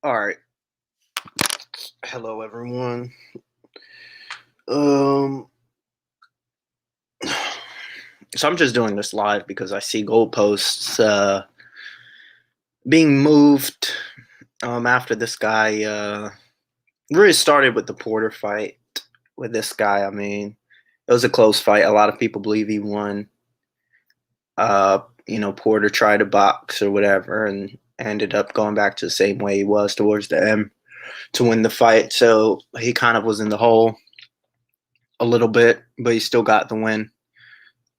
All right. Hello, everyone. Um, so I'm just doing this live because I see goalposts being moved. After this guy really started with the Porter fight with this guy. I mean, it was a close fight. A lot of people believe he won. Porter tried to box or whatever, and ended up going back to the same way he was towards the end to win the fight. So he kind of was in the hole a little bit, but he still got the win.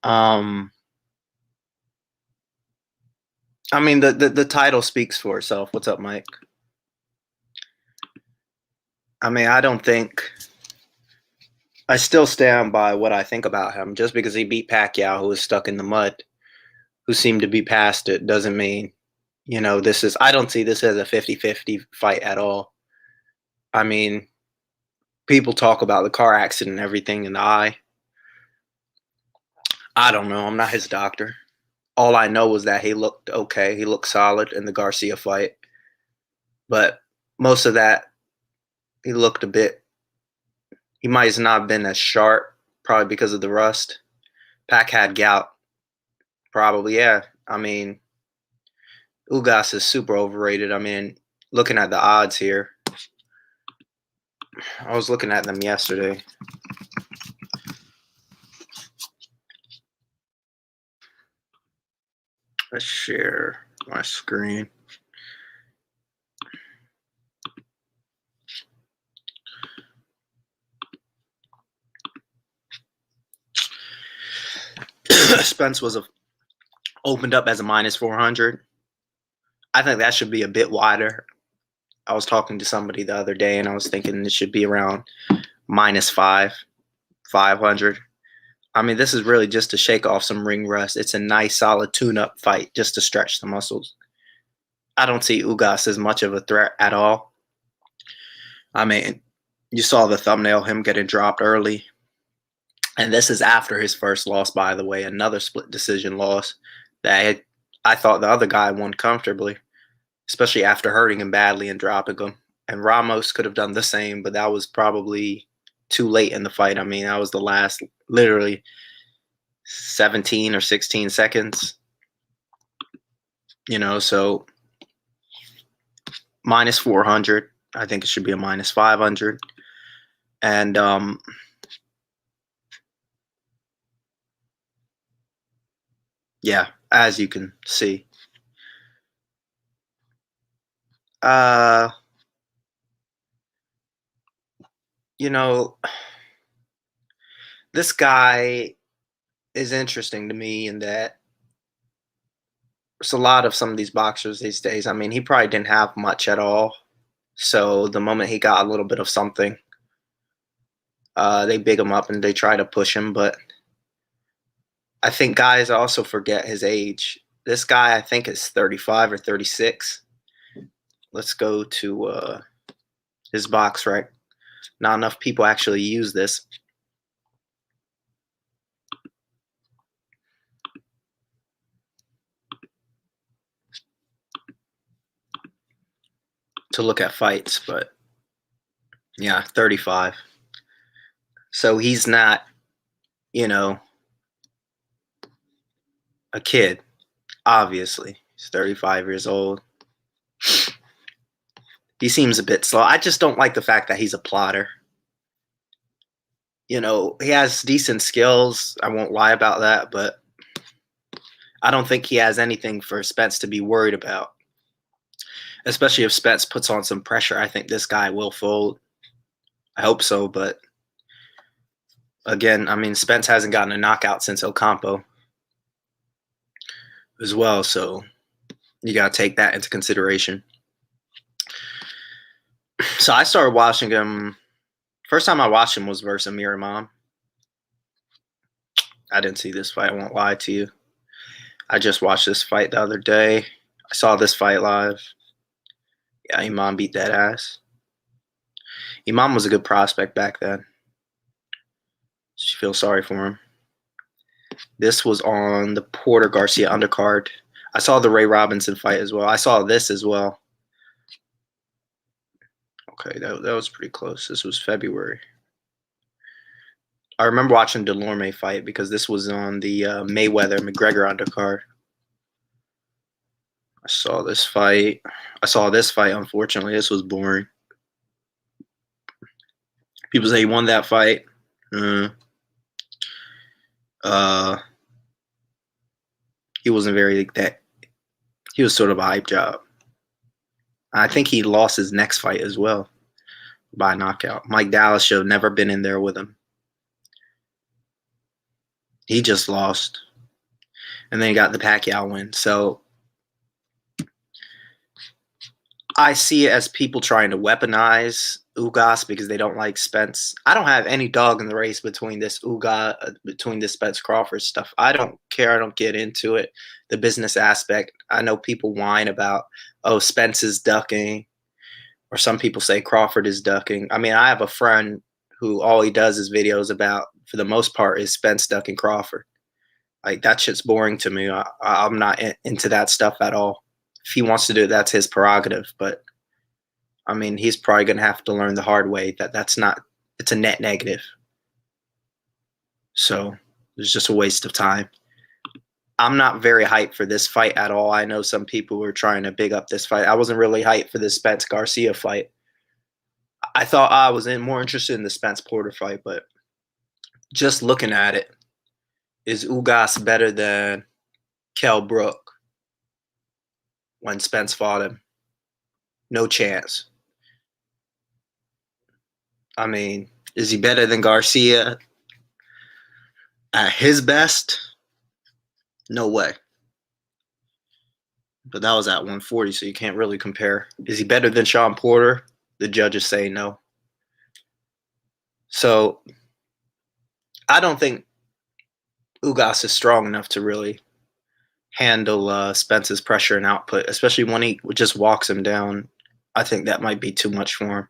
Um, I mean, the title speaks for itself. What's up, Mike? I mean, I still stand by what I think about him. Just because he beat Pacquiao, who was stuck in the mud, who seemed to be past it, doesn't mean, I don't see this as a 50-50 fight at all. I mean, people talk about the car accident and everything in the eye. I don't know. I'm not his doctor. All I know is that he looked okay. He looked solid in the Garcia fight. But most of that, he looked a bit, he might have not been as sharp, probably because of the rust. Pac had gout, probably, yeah. I mean, Ugas is super overrated. I mean, looking at the odds here, I was looking at them yesterday. Let's share my screen. Spence opened up as a minus 400. I think that should be a bit wider. I was talking to somebody the other day, and I was thinking it should be around minus 500. I mean, this is really just to shake off some ring rust. It's a nice, solid tune-up fight just to stretch the muscles. I don't see Ugas as much of a threat at all. I mean, you saw the thumbnail, him getting dropped early. And this is after his first loss, by the way, another split decision loss that I thought the other guy won comfortably, especially after hurting him badly and dropping him. And Ramos could have done the same, but that was probably too late in the fight. I mean, that was the last, literally 17 or 16 seconds. So minus 400. I think it should be a minus 500. And yeah, as you can see. This guy is interesting to me in that there's a lot of some of these boxers these days. I mean, he probably didn't have much at all. So the moment he got a little bit of something, they big him up and they try to push him. But I think guys also forget his age. This guy, I think, is 35 or 36. Let's go to his box rec. Not enough people actually use this. To look at fights, but yeah, 35. So he's not, a kid, obviously. He's 35 years old. He seems a bit slow. I just don't like the fact that he's a plotter. He has decent skills. I won't lie about that, but I don't think he has anything for Spence to be worried about. Especially if Spence puts on some pressure, I think this guy will fold. I hope so, but again, I mean, Spence hasn't gotten a knockout since Ocampo as well, so you got to take that into consideration. So I started watching him. First time I watched him was versus Amir Imam. I didn't see this fight, I won't lie to you. I just watched this fight the other day. I saw this fight live. Yeah, Imam beat that ass. Imam was a good prospect back then. She feels sorry for him. This was on the Porter Garcia undercard. I saw the Ray Robinson fight as well. I saw this as well. Okay, that was pretty close. This was February. I remember watching Delorme fight because this was on the Mayweather McGregor undercard. I saw this fight. I saw this fight. Unfortunately, this was boring. People say he won that fight. Uh, uh, he wasn't very that. He was sort of a hype job. I think he lost his next fight as well by knockout. Mike Dallas should have never been in there with him. He just lost, and then he got the Pacquiao win. So I see it as people trying to weaponize Ugas because they don't like Spence. I don't have any dog in the race between this Spence Crawford stuff. I don't care. I don't get into it. The business aspect. I know people whine about, oh, Spence is ducking, or some people say Crawford is ducking. I mean, I have a friend who all he does is videos about, for the most part, is Spence ducking Crawford. Like, that shit's boring to me. I'm not into that stuff at all. If he wants to do it, that's his prerogative. But I mean, he's probably going to have to learn the hard way that it's a net negative. So it's just a waste of time. I'm not very hyped for this fight at all. I know some people were trying to big up this fight. I wasn't really hyped for this Spence Garcia fight. I thought I was more interested in the Spence Porter fight, but just looking at it, is Ugas better than Kell Brook when Spence fought him? No chance. I mean, is he better than Garcia at his best? No way. But that was at 140, so you can't really compare. Is he better than Sean Porter? The judges say no. So I don't think Ugas is strong enough to really handle Spence's pressure and output, especially when he just walks him down. I think that might be too much for him.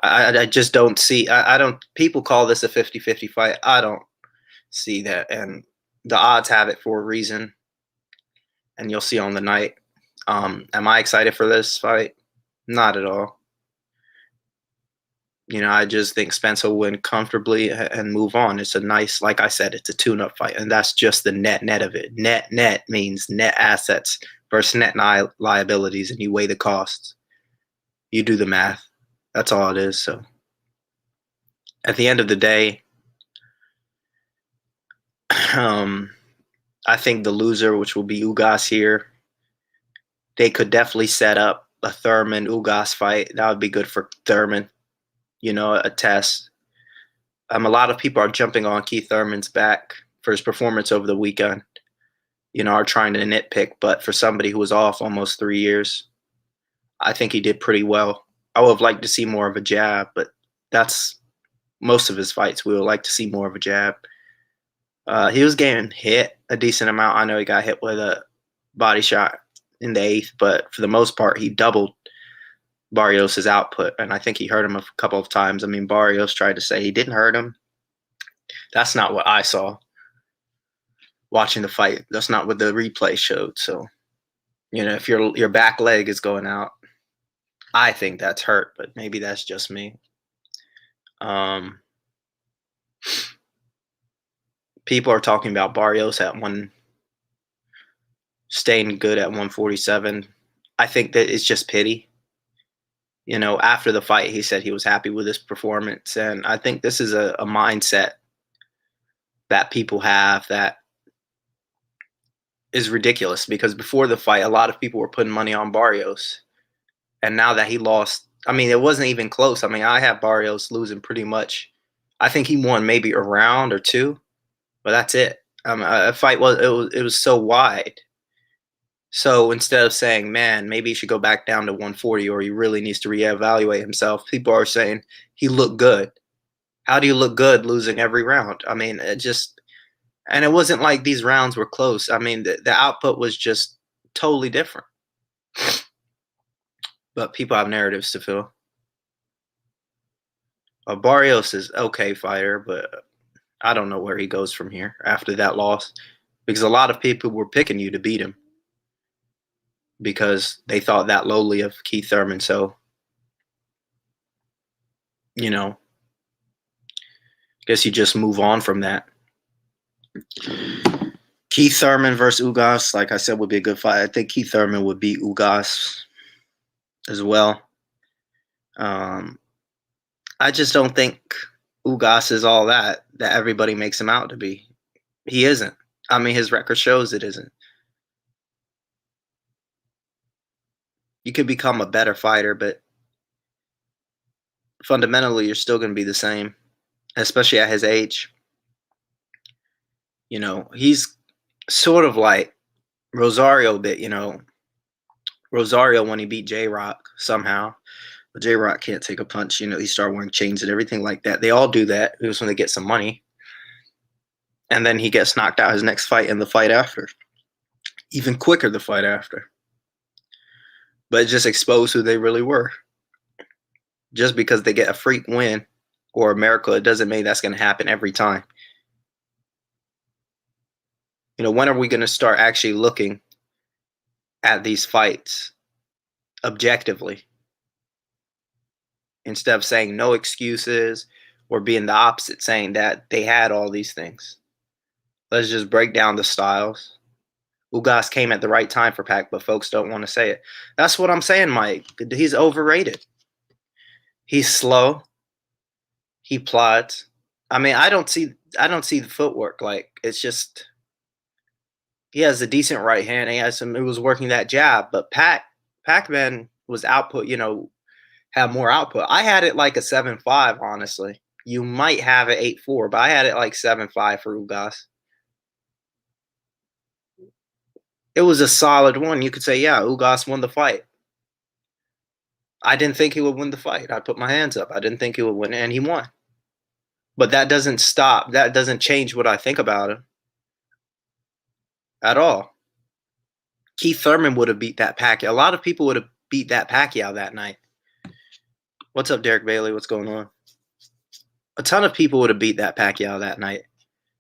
I just don't see. I don't. People call this a 50-50 fight. I don't see that, and the odds have it for a reason. And you'll see on the night. Am I excited for this fight? Not at all. I just think Spence will win comfortably and move on. It's a nice, like I said, it's a tune-up fight, and that's just the net of it. Net means net assets versus net liabilities, and you weigh the costs. You do the math. That's all it is. So at the end of the day, I think the loser, which will be Ugas here, they could definitely set up a Thurman-Ugas fight. That would be good for Thurman. A test. A lot of people are jumping on Keith Thurman's back for his performance over the weekend. Are trying to nitpick, but for somebody who was off almost 3 years, I think he did pretty well. I would have liked to see more of a jab, but that's most of his fights. We would like to see more of a jab. He was getting hit a decent amount. I know he got hit with a body shot in the 8th, but for the most part, he doubled Barrios' output, and I think he hurt him a couple of times. I mean, Barrios tried to say he didn't hurt him. That's not what I saw watching the fight. That's not what the replay showed. So, if your back leg is going out, I think that's hurt, but maybe that's just me. People are talking about Barrios at staying good at 147. I think that it's just pity. After the fight, he said he was happy with his performance. And I think this is a mindset that people have that is ridiculous, because before the fight, a lot of people were putting money on Barrios. And now that he lost, I mean, it wasn't even close. I mean, I have Barrios losing pretty much. I think he won maybe a round or two, but that's it. A fight was so wide. So instead of saying, man, maybe he should go back down to 140 or he really needs to reevaluate himself, people are saying he looked good. How do you look good losing every round? I mean, and it wasn't like these rounds were close. I mean, the output was just totally different. But people have narratives to fill. Barrios is okay fighter, but I don't know where he goes from here after that loss, because a lot of people were picking you to beat him because they thought that lowly of Keith Thurman. So you know, guess you just move on from that. Keith Thurman versus Ugas, like I said, would be a good fight. I think Keith Thurman would beat Ugas as well. I just don't think Ugas is all that everybody makes him out to be. He isn't. I mean, his record shows it isn't. You could become a better fighter, but fundamentally, you're still going to be the same, especially at his age. He's sort of like Rosario a bit, Rosario when he beat J-Rock somehow. But J-Rock can't take a punch. He started wearing chains and everything like that. They all do that. It was when they get some money. And then he gets knocked out his next fight and the fight after. Even quicker the fight after. But it just exposed who they really were. Just because they get a freak win or a miracle, it doesn't mean that's going to happen every time. When are we going to start actually looking at these fights objectively? Instead of saying no excuses or being the opposite, saying that they had all these things. Let's just break down the styles. Ugas came at the right time for Pac, but folks don't want to say it. That's what I'm saying, Mike. He's overrated. He's slow. He plods. I mean, I don't see the footwork. Like, it's just he has a decent right hand. He was working that jab, but Pac-Man was output, have more output. I had it like a 7.5, honestly. You might have it 8.4, but I had it like 7.5 for Ugas. It was a solid one. You could say, yeah, Ugas won the fight. I didn't think he would win the fight. I put my hands up. I didn't think he would win, and he won. But that doesn't stop. That doesn't change what I think about him at all. Keith Thurman would have beat that Pacquiao. A lot of people would have beat that Pacquiao that night. What's up, Derek Bailey? What's going on? A ton of people would have beat that Pacquiao that night.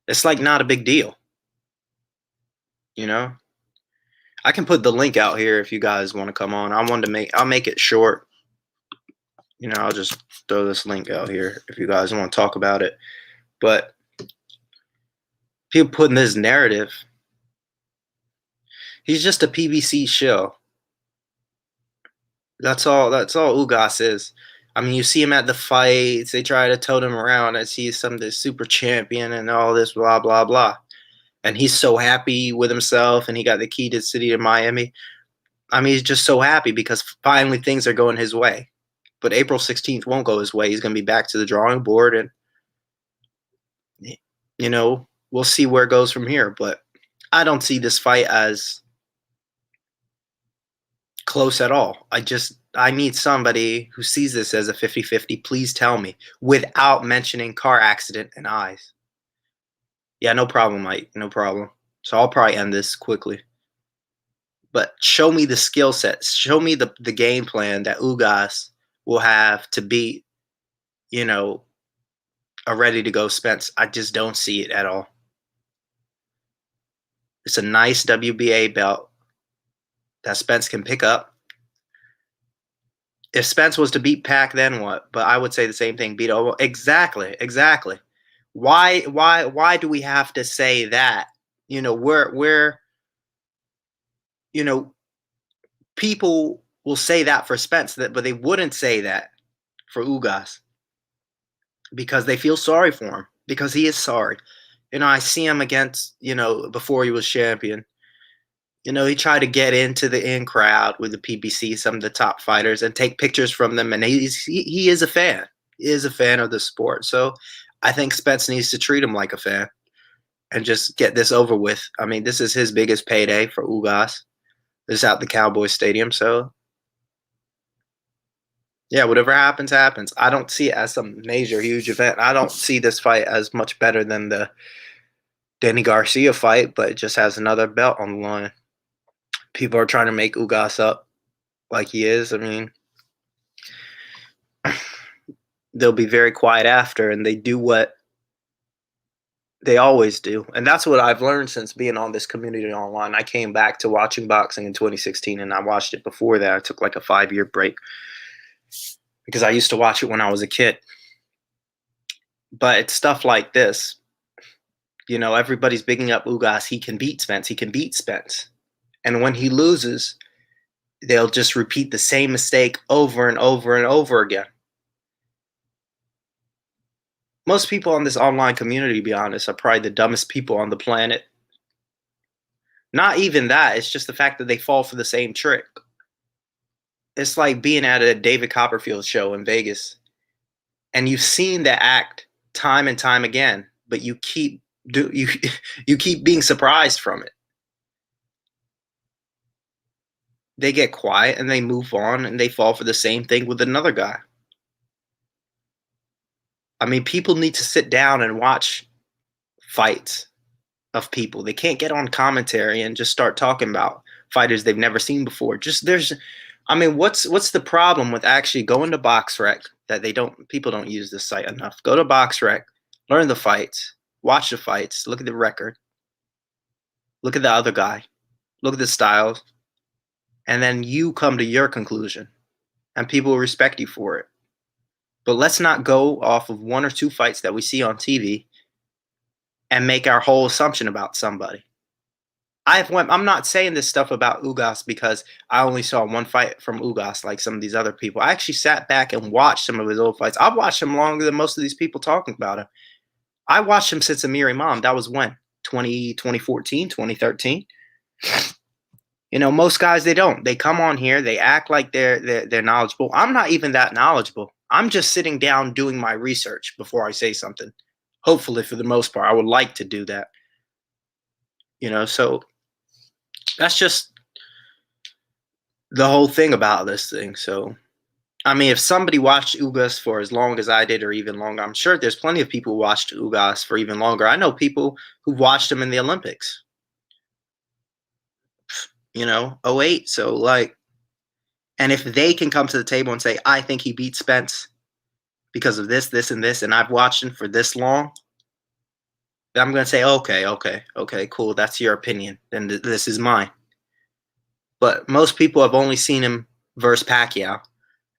It's like not a big deal. I can put the link out here if you guys want to come on. I'll make it short. I'll just throw this link out here if you guys want to talk about it. But people putting this narrative, he's just a PVC show. That's all Ugas is. I mean, you see him at the fights. They try to tote him around as he's this super champion and all this blah, blah, blah. And he's so happy with himself, and he got the key to the city of Miami. I mean, he's just so happy because finally things are going his way. But April 16th won't go his way. He's going to be back to the drawing board, and, we'll see where it goes from here. But I don't see this fight as close at all. I need somebody who sees this as a 50-50. Please tell me without mentioning car accident and eyes. Yeah, no problem, Mike. No problem. So I'll probably end this quickly. But show me the skill sets. Show me the game plan that Ugas will have to beat, a ready-to-go Spence. I just don't see it at all. It's a nice WBA belt that Spence can pick up. If Spence was to beat Pac, then what? But I would say the same thing. Beat Ovo. Exactly. Why do we have to say that? We're people will say that for Spence, but they wouldn't say that for Ugas because they feel sorry for him because he is sorry. I see him against, before he was champion. He tried to get into the in crowd with the PBC, some of the top fighters, and take pictures from them. And he is a fan. He is a fan of the sport. So I think Spence needs to treat him like a fan and just get this over with. I mean, this is his biggest payday for Ugas. This is out the Cowboys Stadium. So, yeah, whatever happens, happens. I don't see it as some major, huge event. I don't see this fight as much better than the Danny Garcia fight, but it just has another belt on the line. People are trying to make Ugas up like he is. I mean, they'll be very quiet after, and they do what they always do. And that's what I've learned since being on this community online. I came back to watching boxing in 2016, and I watched it before that. I took like a 5-year break because I used to watch it when I was a kid. But it's stuff like this. Everybody's bigging up Ugas. He can beat Spence. He can beat Spence. And when he loses, they'll just repeat the same mistake over and over and over again. Most people in this online community, to be honest, are probably the dumbest people on the planet. Not even that. It's just the fact that they fall for the same trick. It's like being at a David Copperfield show in Vegas, and you've seen the act time and time again, but you keep being surprised from it. They get quiet and they move on and they fall for the same thing with another guy. I mean, people need to sit down and watch fights of people. They can't get on commentary and just start talking about fighters they've never seen before. What's the problem with actually going to BoxRec that people don't use this site enough? Go to BoxRec, learn the fights, watch the fights, look at the record, look at the other guy, look at the styles, and then you come to your conclusion, and people will respect you for it. But let's not go off of one or two fights that we see on TV and make our whole assumption about somebody. I'm not saying this stuff about Ugas because I only saw one fight from Ugas like some of these other people. I actually sat back and watched some of his old fights. I've watched him longer than most of these people talking about him. I watched him since Amir Imam. That was when? 2014, 2013. Most guys, they don't. They come on here, they act like they're knowledgeable. I'm not even that knowledgeable. I'm just sitting down doing my research before I say something. Hopefully, for the most part, I would like to do that. So that's just the whole thing about this thing. So, I mean, if somebody watched Ugas for as long as I did or even longer, I'm sure there's plenty of people who watched Ugas for even longer. I know people who watched him in the Olympics. 08. So, and if they can come to the table and say, I think he beat Spence because of this, this, and this, and I've watched him for this long, then I'm going to say, okay, cool. That's your opinion. Then this is mine. But most people have only seen him versus Pacquiao,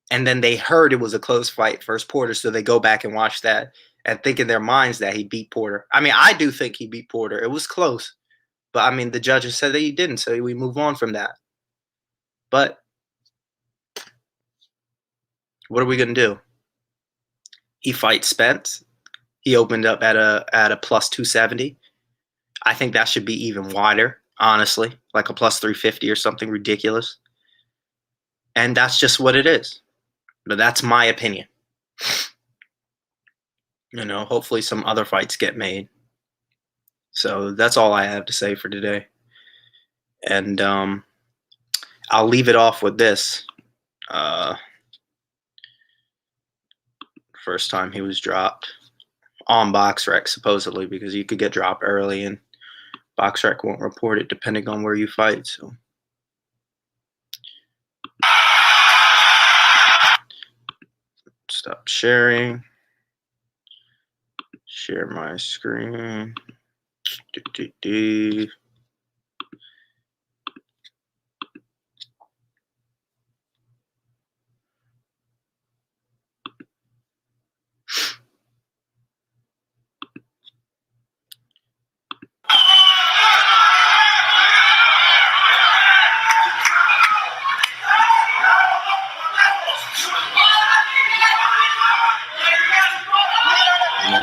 and then they heard it was a close fight versus Porter, so they go back and watch that and think in their minds that he beat Porter. I mean, I do think he beat Porter. It was close. But, I mean, the judges said that he didn't, so we move on from that. But what are we going to do? He fights Spence. He opened up at a plus 270. I think that should be even wider, honestly, like a plus 350 or something ridiculous. And that's just what it is. But that's my opinion. Hopefully some other fights get made. So that's all I have to say for today. And I'll leave it off with this. First time he was dropped on BoxRec, supposedly, because you could get dropped early and BoxRec won't report it depending on where you fight. So stop sharing. Share my screen.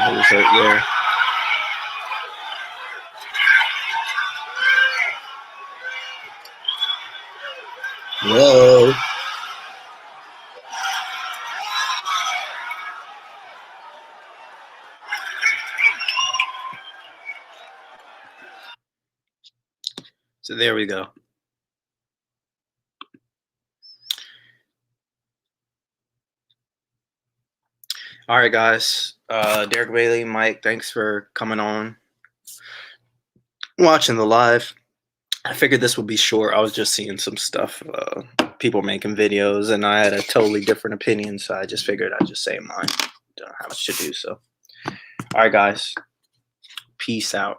Who's right there? Whoa. So there we go. All right, guys. Derek Bailey, Mike, thanks for coming on, watching the live. I figured this would be short. I was just seeing some stuff, people making videos, and I had a totally different opinion, so I just figured I'd just say mine. Don't have much to do, so. All right, guys. Peace out.